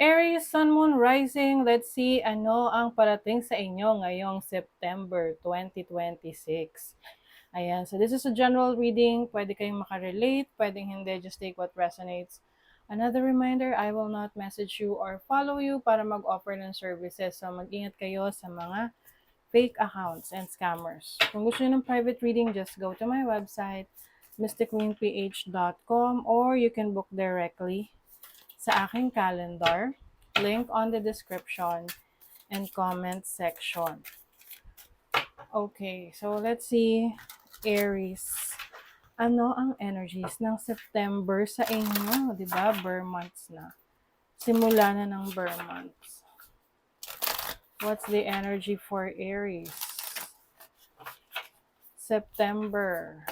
Aries, Sun, Moon, Rising, let's see ano ang parating sa inyo ngayong September 2026. Ayan, so this is a general reading. Pwede kayong makarelate, pwedeng hindi, just take what resonates. Another reminder, I will not message you or follow you para mag-offer ng services. So mag-ingat kayo sa mga fake accounts and scammers. Kung gusto niyo ng private reading, just go to my website, mysticqueenph.com, or you can book directly sa aking calendar, link on the description and comment section. Okay, so let's see, Aries. Ano ang energies ng September sa inyo? Diba? Burr months na. Simula na ng Burr months. What's the energy for Aries? September.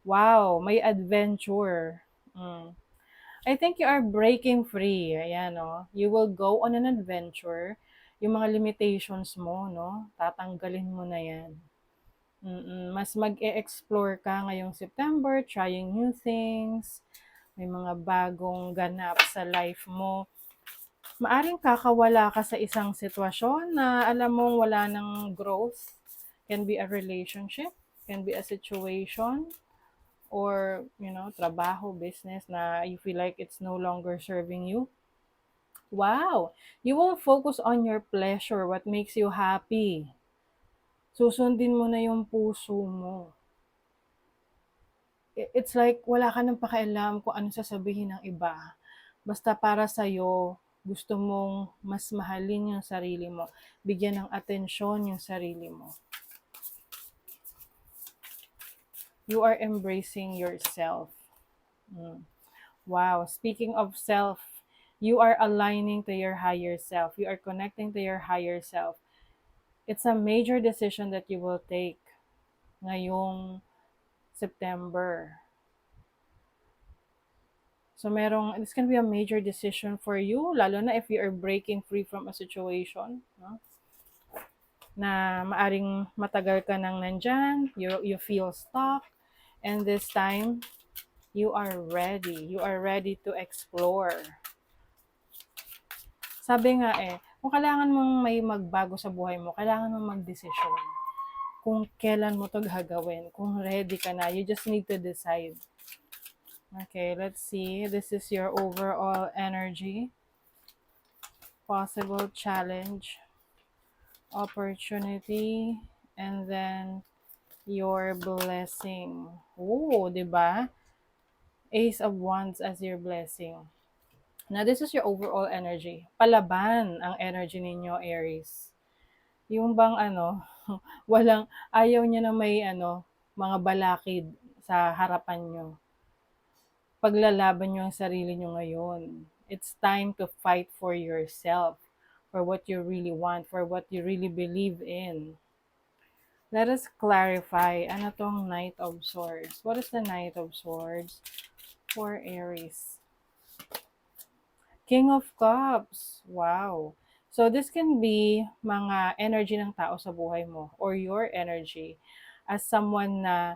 Wow, may adventure. I think you are breaking free. Ayan, no? You will go on an adventure. Yung mga limitations mo, no? Tatanggalin mo na yan. Mas mag-e-explore ka ngayong September, trying new things, may mga bagong ganap sa life mo. Maaring kakawala ka sa isang sitwasyon na alam mong wala ng growth. Can be a relationship, can be a situation, or trabaho, business na you feel like it's no longer serving you. Wow, you will focus on your pleasure, what makes you happy. Susundin mo na yung puso mo. It's like wala ka nang pakialam kung ano sasabihin ng iba. Basta para sa'yo, gusto mong mas mahalin yung sarili mo, bigyan ng atensyon yung sarili mo. You are embracing yourself. Wow, speaking of self, you are aligning to your higher self. You are connecting to your higher self. It's a major decision that you will take ngayong September. So this can be a major decision for you, lalo na if you are breaking free from a situation, no? Na maaring matagal ka nang nandyan, you feel stuck, and this time, you are ready. You are ready to explore. Sabi nga kung kailangan mong may magbago sa buhay mo, kailangan mong magdesisyon. Kung kailan mo to gagawin, kung ready ka na, you just need to decide. Okay, let's see. This is your overall energy. Possible challenge, opportunity, and then your blessing. Oh, diba? Ace of Wands as your blessing. Now, this is your overall energy. Palaban ang energy ninyo, Aries. Yung bang ayaw niya na may mga balakid sa harapan nyo. Paglalaban nyo ang sarili nyo ngayon. It's time to fight for yourself, for what you really want, for what you really believe in. Let us clarify, ano tong Knight of Swords? What is the Knight of Swords for Aries? King of Cups. Wow. So this can be mga energy ng tao sa buhay mo or your energy as someone na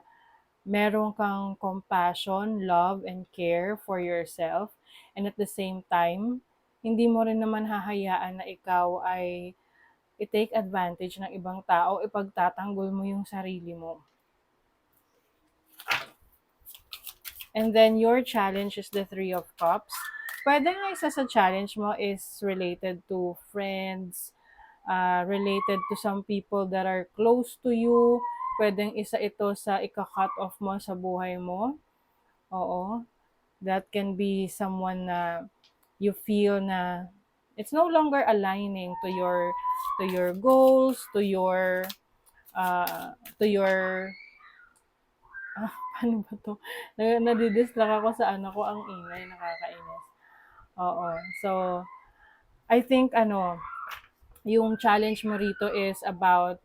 meron kang compassion, love, and care for yourself. And at the same time, hindi mo rin naman hahayaan na ikaw ay i-take advantage ng ibang tao, ipagtatanggol mo yung sarili mo. And then your challenge is the Three of Cups. Pwede nga isa sa challenge mo is related to friends, related to some people that are close to you. Pwedeng isa ito sa ika-cut off mo sa buhay mo. Oo. That can be someone na you feel na it's no longer aligning to your goals, to your paano ba to? Nadidistract ako sa ko, ang ingay, nakakainis. Oo. So, I think yung challenge mo rito is about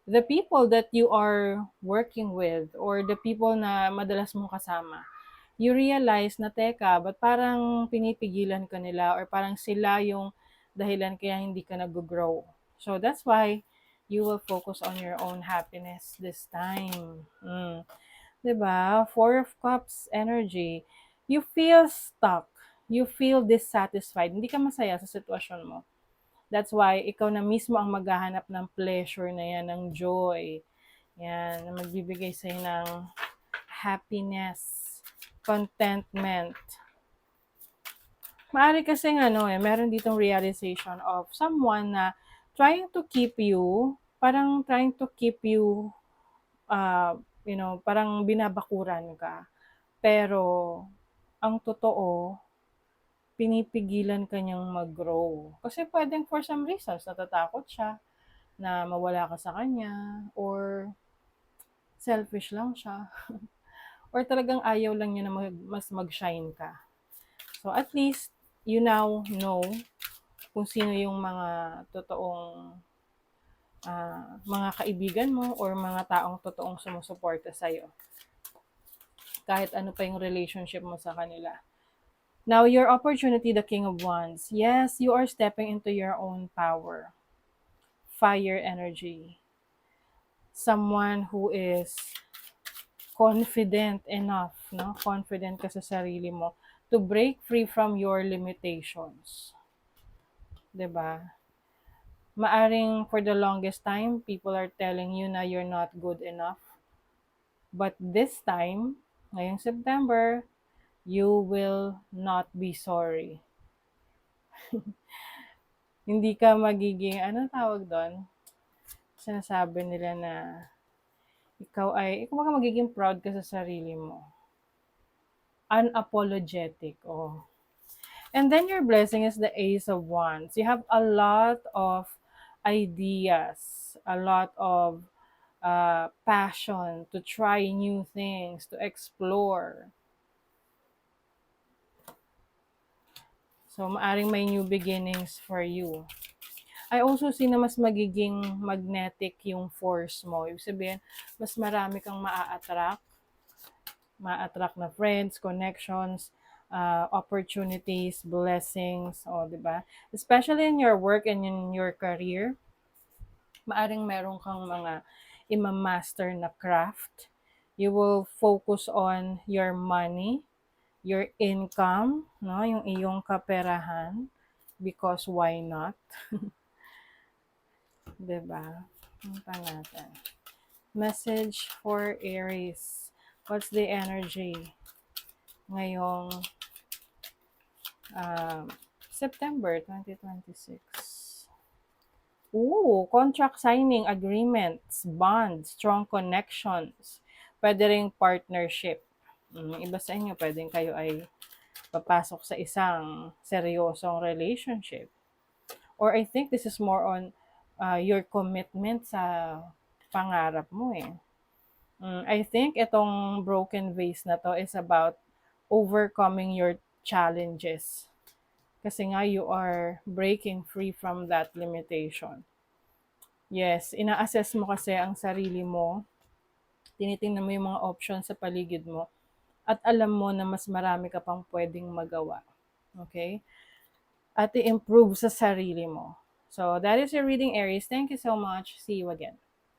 the people that you are working with or the people na madalas mong kasama. You realize na teka, ba't parang pinipigilan ka nila or parang sila yung dahilan kaya hindi ka nag-grow. So that's why you will focus on your own happiness this time. 'Di ba? Four of Cups energy. You feel stuck. You feel dissatisfied. Hindi ka masaya sa sitwasyon mo. That's why ikaw na mismo ang maghahanap ng pleasure na yan, ng joy. Yan, na magbibigay sa'yo ng happiness, contentment. Maari kasing meron ditong realization of someone na trying to keep you, parang trying to keep you, parang binabakuran ka. Pero, ang totoo, pinipigilan ka niyang mag-grow. Kasi pwedeng for some reasons, natatakot siya na mawala ka sa kanya, or selfish lang siya, or talagang ayaw lang niya na mas mag-shine ka. So at least, you now know kung sino yung mga totoong mga kaibigan mo or mga taong totoong sumusuporta sa'yo. Kahit ano pa yung relationship mo sa kanila. Now, your opportunity, the King of Wands. Yes, you are stepping into your own power. Fire energy. Someone who is confident enough, no? Confident ka sa sarili mo to break free from your limitations. 'Di ba? Maaring for the longest time, people are telling you na you're not good enough. But this time, ngayong September, you will not be sorry. Hindi ka magiging, ano tawag doon? Sinasabi nila na ikaw ka magiging proud ka sa sarili mo. Unapologetic, oh. And then your blessing is the Ace of Wands. You have a lot of ideas, a lot of passion to try new things, to explore. So, maaring may new beginnings for you. I also see na mas magiging magnetic yung force mo. Ibig sabihin, mas marami kang ma-attract na friends, connections, opportunities, blessings, di ba? Especially in your work and in your career, maaring meron kang mga ima-master na craft. You will focus on your money, your income, no, yung iyong kaperahan, because why not? 'Di ba? Ano pa natin? Message for Aries. What's the energy ngayong September 2026? Contract signing, agreements, bonds, strong connections. Pwede ring partnership. Iba sa inyo, pwedeng kayo ay papasok sa isang seryosong relationship. Or I think this is more on your commitment sa pangarap mo eh. I think itong broken vase na to is about overcoming your challenges. Kasi nga you are breaking free from that limitation. Yes, ina-assess mo kasi ang sarili mo, tinitingnan mo yung mga options sa paligid mo, at alam mo na mas marami ka pang pwedeng magawa. Okay? At i-improve sa sarili mo. So, that is your reading, Aries. Thank you so much. See you again.